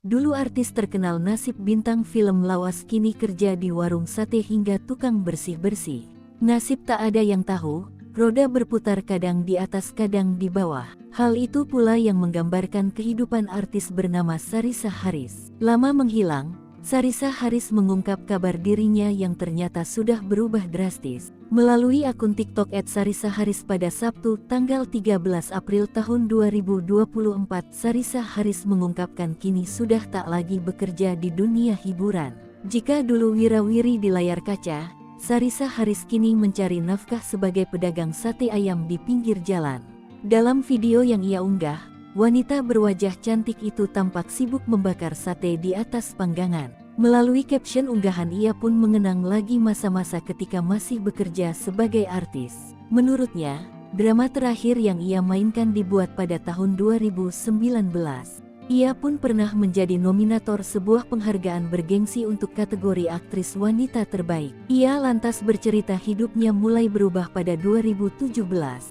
Dulu artis terkenal nasib bintang film lawas kini kerja di warung sate hingga tukang bersih-bersih. Nasib tak ada yang tahu, roda berputar kadang di atas kadang di bawah. Hal itu pula yang menggambarkan kehidupan artis bernama Sarisa Haris. Lama menghilang, Sarisa Haris mengungkap kabar dirinya yang ternyata sudah berubah drastis. Melalui akun TikTok @SarisaHaris pada Sabtu, tanggal 13 April tahun 2024, Sarisa Haris mengungkapkan kini sudah tak lagi bekerja di dunia hiburan. Jika dulu wirawiri di layar kaca, Sarisa Haris kini mencari nafkah sebagai pedagang sate ayam di pinggir jalan. Dalam video yang ia unggah, wanita berwajah cantik itu tampak sibuk membakar sate di atas panggangan. Melalui caption unggahan ia pun mengenang lagi masa-masa ketika masih bekerja sebagai artis. Menurutnya, drama terakhir yang ia mainkan dibuat pada tahun 2019. Ia pun pernah menjadi nominator sebuah penghargaan bergengsi untuk kategori aktris wanita terbaik. Ia lantas bercerita hidupnya mulai berubah pada 2017.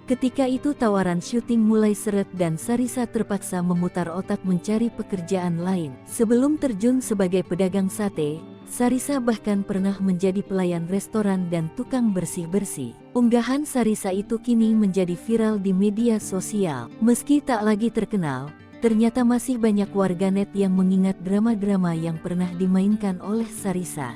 Ketika itu tawaran syuting mulai seret dan Sarisa terpaksa memutar otak mencari pekerjaan lain. Sebelum terjun sebagai pedagang sate, Sarisa bahkan pernah menjadi pelayan restoran dan tukang bersih-bersih. Unggahan Sarisa itu kini menjadi viral di media sosial. Meski tak lagi terkenal, ternyata masih banyak warganet yang mengingat drama-drama yang pernah dimainkan oleh Sarisa.